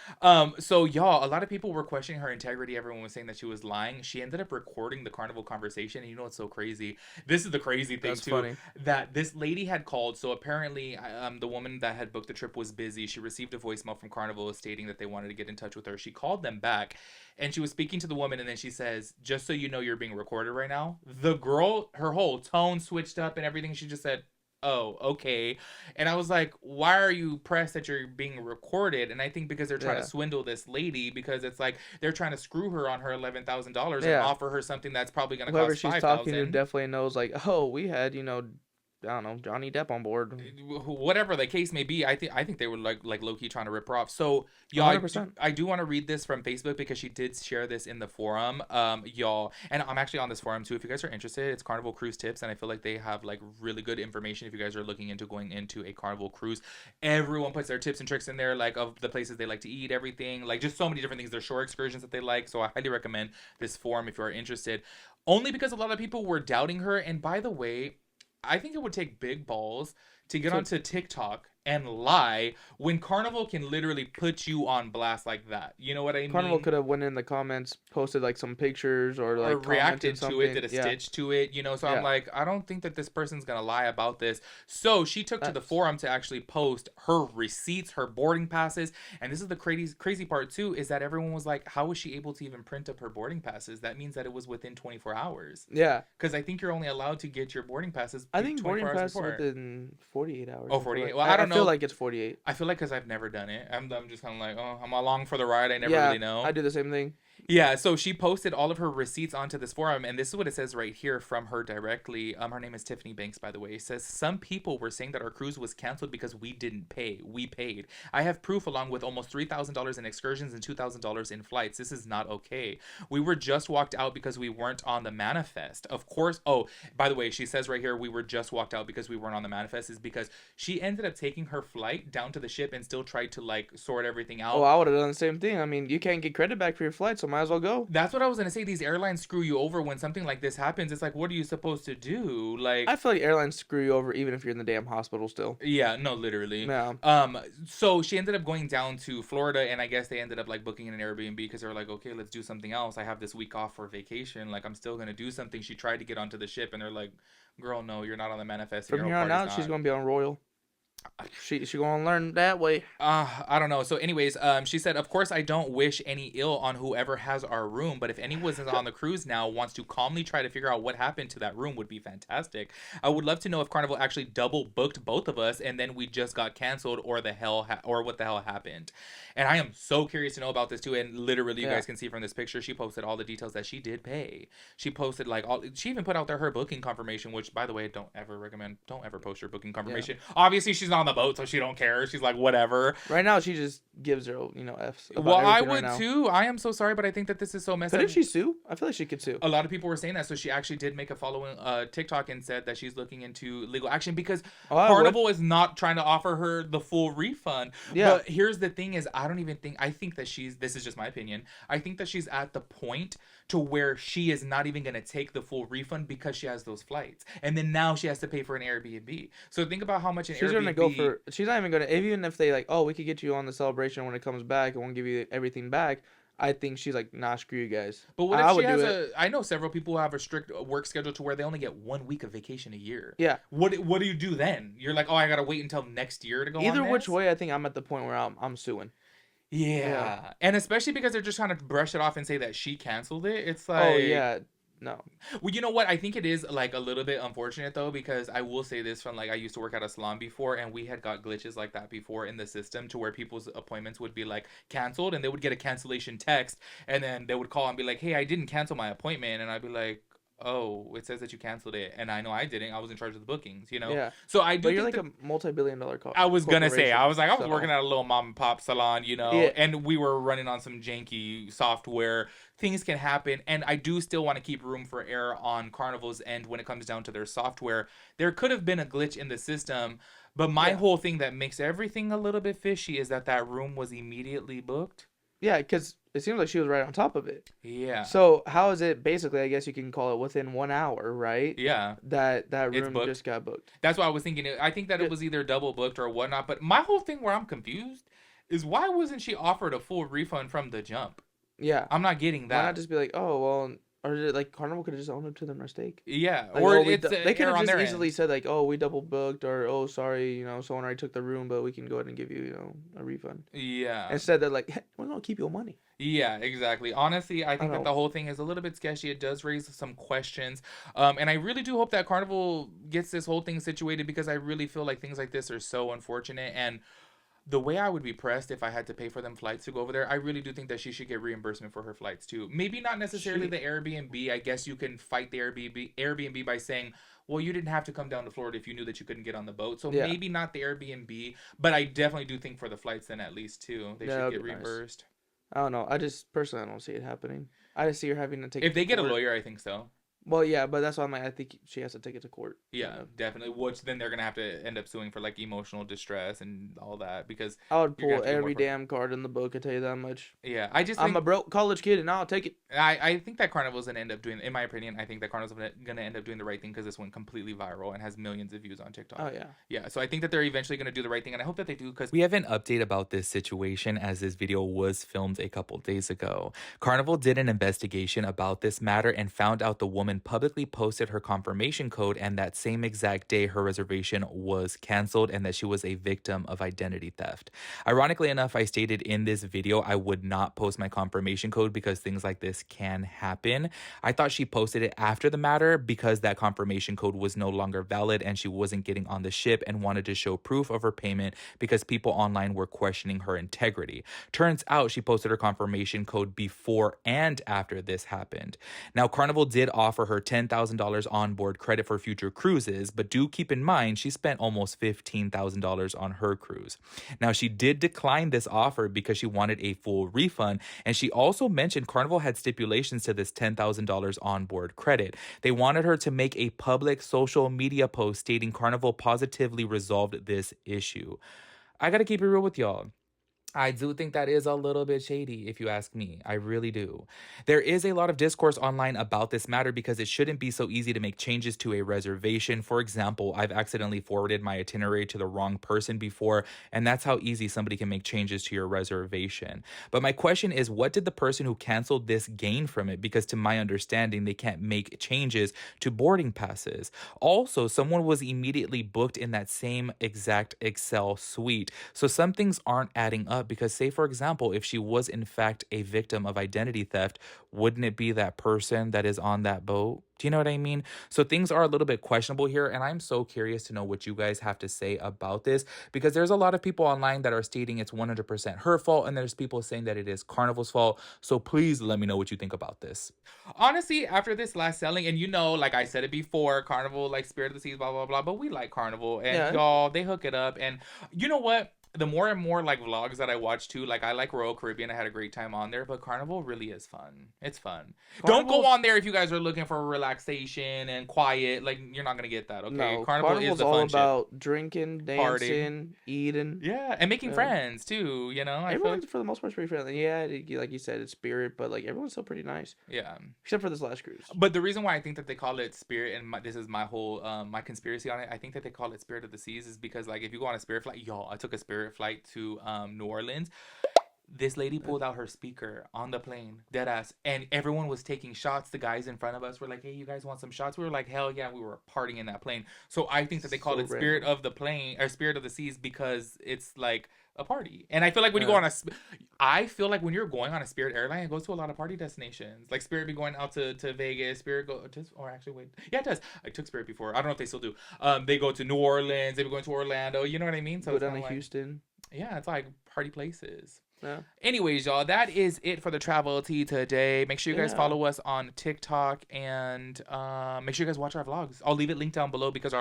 So y'all, a lot of people were questioning her integrity. Everyone was saying that she was lying. She ended up recording the Carnival conversation, and you know what's so crazy? This is the crazy thing. That's too. Funny. That this lady had called. So apparently, the woman that had booked the trip was busy. She received a voicemail from Carnival stating that they wanted to get in touch with her. She called them back, and she was speaking to the woman, and then she says, "Just so you know, you're being recorded right now." The girl, her whole tone switched up and everything. She just said, "Oh, okay." And I was like, why are you pressed that you're being recorded? And I think because they're trying to swindle this lady, because it's like they're trying to screw her on her $11,000 and offer her something that's probably going to cost $5,000. Whoever she's talking to definitely knows, like, oh, we had, I don't know, Johnny Depp on board. Whatever the case may be, I think they were like low-key trying to rip her off. So y'all, I do want to read this from Facebook because she did share this in the forum. Y'all, and I'm actually on this forum too. If you guys are interested, it's Carnival Cruise Tips, and I feel like they have like really good information if you guys are looking into going into a Carnival cruise. Everyone puts their tips and tricks in there, like of the places they like to eat, everything, like just so many different things. Their shore excursions that they like. So I highly recommend this forum if you are interested. Only because a lot of people were doubting her. And by the way, I think it would take big balls to get onto TikTok and lie when Carnival can literally put you on blast like that. You know what I mean? Carnival could have went in the comments, posted like some pictures or like reacted to it, did a stitch to it, So I'm like, I don't think that this person's gonna lie about this. So she took to the forum to actually post her receipts, her boarding passes, and this is the crazy part too, is that everyone was like, how was she able to even print up her boarding passes? That means that it was within 24 hours. Yeah. Because I think you're only allowed to get your boarding passes. I think boarding passes within 48 hours. Oh, 48. Well, I don't know. I feel like it's 48. I feel like because I've never done it. I'm just kind of like, oh, I'm along for the ride. I never really know. I do the same thing. Yeah, so she posted all of her receipts onto this forum, and this is what it says right here from her directly. Her name is Tiffany Banks, by the way. It says, some people were saying that our cruise was canceled because we didn't pay. We paid. I have proof along with almost $3,000 in excursions and $2,000 in flights. This is not okay. We were just walked out because we weren't on the manifest. Of course. Oh, by the way, she says right here, we were just walked out because we weren't on the manifest, is because she ended up taking her flight down to the ship and still tried to like sort everything out. Oh, I would have done the same thing. I mean, you can't get credit back for your flight, so might as well go. That's what I was gonna say. These airlines screw you over when something like this happens. It's like, what are you supposed to do? Like, I feel like airlines screw you over even if you're in the damn hospital still. Yeah, no, literally. No. So she ended up going down to Florida, and I guess they ended up like booking an Airbnb because they were like, okay, let's do something else. I have this week off for vacation. Like, I'm still gonna do something. She tried to get onto the ship, and they're like, girl, no, you're not on the manifest. From here on out, she's gonna be on Royal. She gonna learn that way. I don't know. So anyways, she said, of course I don't wish any ill on whoever has our room, but if anyone is on the cruise now wants to calmly try to figure out what happened to that room would be fantastic. I would love to know if Carnival actually double booked both of us and then we just got canceled, or or what the hell happened. And I am so curious to know about this too. And literally, you guys can see from this picture, she posted all the details that she did pay. She posted like she even put out there her booking confirmation, which by the way, don't ever post your booking confirmation. Obviously she's on the boat, so she don't care. She's like, whatever. Right now, she just gives her, F's about Well, I everything would right now. too. I am so sorry, but I think that this is so messed up. Couldn't she sue? I feel like she could sue. A lot of people were saying that, so she actually did make a following TikTok and said that she's looking into legal action because Carnival is not trying to offer her the full refund. Yeah. But here's the thing: is I think that she's. This is just my opinion. I think that she's at the point to where she is not even going to take the full refund because she has those flights, and then now she has to pay for an Airbnb. So think about how much an she's Airbnb. Gonna go for. She's not even gonna. Even if they like, oh, we could get you on the celebration when it comes back, and we'll give you everything back. I think she's like, nah, screw you guys. But what if she has I know several people who have a strict work schedule to where they only get 1 week of vacation a year. Yeah. What do you do then? You're like, oh, I gotta wait until next year to go. Either which way, I think I'm at the point where I'm suing. Yeah. And especially because they're just trying to brush it off and say that she canceled it. It's like, oh yeah. No. Well, you know what? I think it is like a little bit unfortunate though, because I will say this from like I used to work at a salon before, and we had got glitches like that before in the system to where people's appointments would be like canceled, and they would get a cancellation text, and then they would call and be like, "Hey, I didn't cancel my appointment," and I'd be like, "Oh, it says that you canceled it," and I know I didn't. I was in charge of the bookings, Yeah. So I do. But you're like a multi-billion-dollar I was gonna say, I was working at a little mom and pop salon, Yeah. and we were running on some janky software. Things can happen, and I do still want to keep room for error on Carnival's end when it comes down to their software. There could have been a glitch in the system, but my whole thing that makes everything a little bit fishy is that room was immediately booked. Yeah, because it seems like she was right on top of it. Yeah. So how is it basically? I guess you can call it within 1 hour, right? Yeah. That room just got booked. That's what I was thinking. I think that it was either double booked or whatnot. But my whole thing where I'm confused is why wasn't she offered a full refund from the jump? Yeah. I'm not getting that. Why not just be like, oh well, or did it, like Carnival could have just owned up to their mistake? Yeah. Like, or they could have just easily end. said like, oh, we double booked, or oh, sorry, someone already took the room, but we can go ahead and give you, a refund. Yeah. Instead, they're like, hey, we're gonna keep your money. Yeah, exactly. Honestly, I think that the whole thing is a little bit sketchy. It does raise some questions. And I really do hope that Carnival gets this whole thing situated, because I really feel like things like this are so unfortunate. And the way I would be pressed if I had to pay for them flights to go over there, I really do think that she should get reimbursement for her flights too. Maybe not necessarily the Airbnb. I guess you can fight the Airbnb by saying, well, you didn't have to come down to Florida if you knew that you couldn't get on the boat. So maybe not the Airbnb, but I definitely do think for the flights then at least too, they should get reimbursed. Nice. I don't know. I just personally I don't see it happening. I just see her having to take. If they get a lawyer, I think so. Well, yeah, but that's why I think she has to take it to court. Yeah, definitely. Which then they're gonna have to end up suing for like emotional distress and all that, because I would pull every damn card in the book. I tell you that much. Yeah, I'm a broke college kid and I'll take it. I think that Carnival's gonna end up doing, in my opinion, I think that Carnival's gonna end up doing the right thing, because this went completely viral and has millions of views on TikTok. Oh yeah. Yeah, so I think that they're eventually gonna do the right thing, and I hope that they do, because we have an update about this situation as this video was filmed a couple days ago. Carnival did an investigation about this matter and found out the woman publicly posted her confirmation code, and that same exact day her reservation was canceled, and that she was a victim of identity theft. Ironically enough, I stated in this video I would not post my confirmation code because things like this can happen. I thought she posted it after the matter because that confirmation code was no longer valid and she wasn't getting on the ship, and wanted to show proof of her payment because people online were questioning her integrity. Turns out she posted her confirmation code before and after this happened. Now, Carnival did offer her $10,000 onboard credit for future cruises, but do keep in mind she spent almost $15,000 on her cruise. Now, she did decline this offer because she wanted a full refund, and she also mentioned Carnival had stipulations to this $10,000 onboard credit. They wanted her to make a public social media post stating Carnival positively resolved this issue. I gotta keep it real with y'all. I do think that is a little bit shady, if you ask me. I really do. There is a lot of discourse online about this matter because it shouldn't be so easy to make changes to a reservation. For example, I've accidentally forwarded my itinerary to the wrong person before, and that's how easy somebody can make changes to your reservation. But my question is, what did the person who canceled this gain from it? Because to my understanding, they can't make changes to boarding passes. Also, someone was immediately booked in that same exact Excel suite. So some things aren't adding up up because, say, for example, if she was in fact a victim of identity theft, wouldn't it be that person that is on that boat? Do you know what I mean? So things are a little bit questionable here, and I'm so curious to know what you guys have to say about this because there's a lot of people online that are stating it's 100% her fault, and there's people saying that it is Carnival's fault. So please let me know what you think about this. Honestly, after this last selling, and like I said it before, Carnival, like Spirit of the Seas, blah, blah, blah, but we like Carnival, and Yeah. y'all, they hook it up, and you know what? The more and more like vlogs that I watch too, like I like Royal Caribbean. I had a great time on there, but Carnival really is fun. It's fun. Don't go on there if you guys are looking for relaxation and quiet. Like you're not gonna get that. Okay, No, Carnival is Carnival's the all fun shit. about drinking, Partying. dancing, eating. Yeah, and making Yeah. friends too. You know, I feel Everyone like, for the most part is pretty friendly. Yeah, like you said, it's Spirit, but like everyone's still pretty nice, yeah. except for this last cruise. But the reason why I think that they call it Spirit, and this is my whole my conspiracy on it, I think that they call it Spirit of the Seas is because like if you go on a Spirit flight, y'all, I took a Spirit flight to New Orleans. This lady pulled out her speaker on the plane, dead ass, and everyone was taking shots. The guys in front of us were like, "Hey, you guys want some shots?" We were like, "Hell yeah!" We were partying in that plane. So I think that they call So it Spirit random. of the Plane or Spirit of the Seas because it's like a party. And I feel like when you go on I feel like when you're going on a Spirit airline, it goes to a lot of party destinations. Like Spirit be going out to Vegas. Spirit or actually wait, yeah, it does. I took Spirit before. I don't know if they still do. They go to New Orleans. They be going to Orlando. You know what I mean? So Go it's down kinda to like, Houston. yeah, it's like party places. Yeah. Anyways, y'all, that is it for the travel tea today. Make sure you guys Yeah. follow us on TikTok and make sure you guys watch our vlogs. I'll leave it linked down below because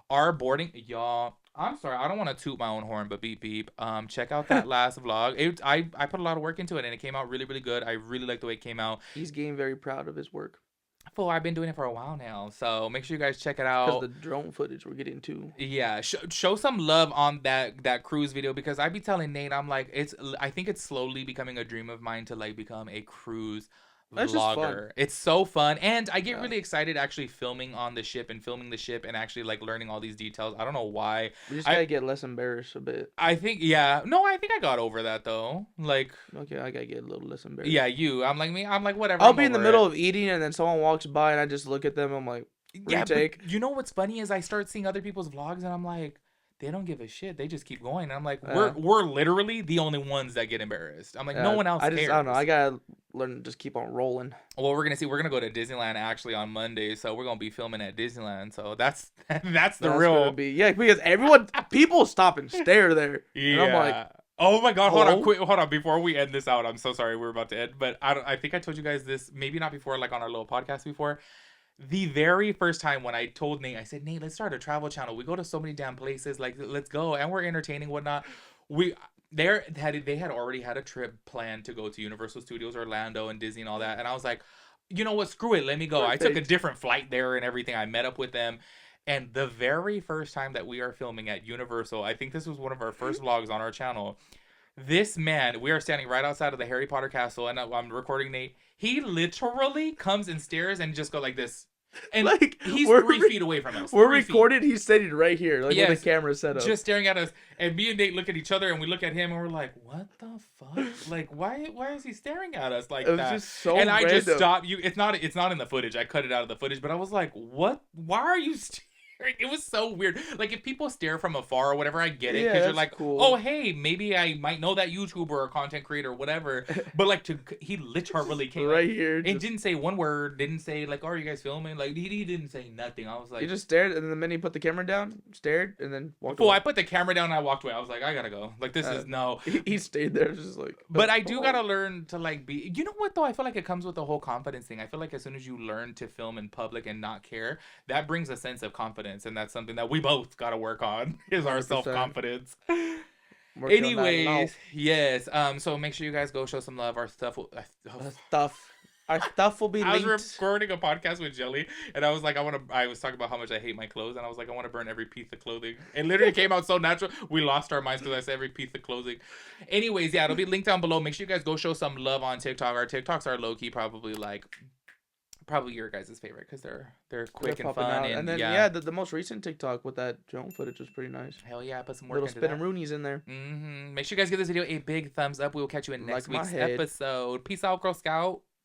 our boarding, y'all. I'm sorry, I don't want to toot my own horn, but beep beep. Check out that last vlog. I put a lot of work into it and it came out really, really good. I really like the way it came out. He's getting very proud of his work. Well, I've been doing it for a while now, so make sure you guys check it Because out. the drone footage we're getting too. Yeah, show some love on that cruise video because I be telling Nate, I'm like, I think it's slowly becoming a dream of mine to like become a cruise That's just fun. vlogger. It's so fun, and I get Yeah. really excited actually filming on the ship and filming the ship and actually like learning all these details. I don't know why. We just gotta get less embarrassed a bit. I think I think I got over that though. Like, Okay, I gotta get a little less embarrassed. yeah, I'm like me. I'm like whatever. I'll I'm be in the over middle it. of eating and then someone walks by and I just look at them. I'm like, Yeah, retake. but you know what's funny is I start seeing other people's vlogs and I'm like, they don't give a shit. They just keep going. And I'm like, we're literally the only ones that get embarrassed. I'm like, no one else cares. I don't know. I gotta learn to just keep on rolling. Well, we're gonna go to Disneyland actually on Monday, so we're gonna be filming at Disneyland. So that's the real. Gonna be, yeah, because people stop and stare there. Yeah. And I'm like, oh my god, hold on, hello? hold on. Before we end this out, I'm so sorry we're about to end, but I think I told you guys this, maybe not before, like on our little podcast before. The very first time when I told Nate, I said, Nate, let's start a travel channel. We go to so many damn places, like let's go, and we're entertaining, whatnot. They had already had a trip planned to go to Universal Studios Orlando and Disney and all that, and I was like, you know what, screw it, let me go. Perfect. I took a different flight there and everything. I met up with them. And the very first time that we are filming at Universal, I think this was one of our first vlogs on our channel. This man, we are standing right outside of the Harry Potter castle, and I'm recording Nate. He literally comes and stares and just go like this. And like, he's 3 feet away from us. We're recorded. He's standing right here, like with the camera set up, just staring at us. And me and Nate look at each other, and we look at him, and we're like, "What the fuck? Like, why is he staring at us like it that?" was just so and random. I just stopped. It's not in the footage. I cut it out of the footage, but I was like, "What? Why are you staring?" It was so weird. Like, if people stare from afar or whatever, I get it, because you're like, cool. oh, hey, maybe I might know that YouTuber or content creator or whatever. But like, he literally came right here and didn't say one word. Didn't say like, "Oh, are you guys filming?" Like, he didn't say nothing. I was like, he just stared, and then the minute he put the camera down, stared, and then walked well, away. I put the camera down and I walked away. I was like, I gotta go. Like, this is no. He stayed there, just like. But I do gotta learn to like be. You know what though? I feel like it comes with the whole confidence thing. I feel like as soon as you learn to film in public and not care, that brings a sense of confidence, and that's something that we both gotta work on. Is our 100%. self-confidence. Working on that now. Anyways, yes. So make sure you guys go show some love. Our stuff. Our stuff will be I was linked. recording a podcast with Jelly, and I was like, I was talking about how much I hate my clothes, and I was like, I want to burn every piece of clothing. It literally came out so natural. We lost our minds because I said every piece of clothing. Anyways, yeah, it'll be linked down below. Make sure you guys go show some love on TikTok. Our TikToks are low key probably your guys' favorite because they're quick and fun. And then yeah, the most recent TikTok with that drone footage was pretty nice. Hell yeah, I put some work Little into spin and that. Roonies in there. Make sure you guys give this video a big thumbs up. We will catch you in next week's episode. Peace out, Girl Scout.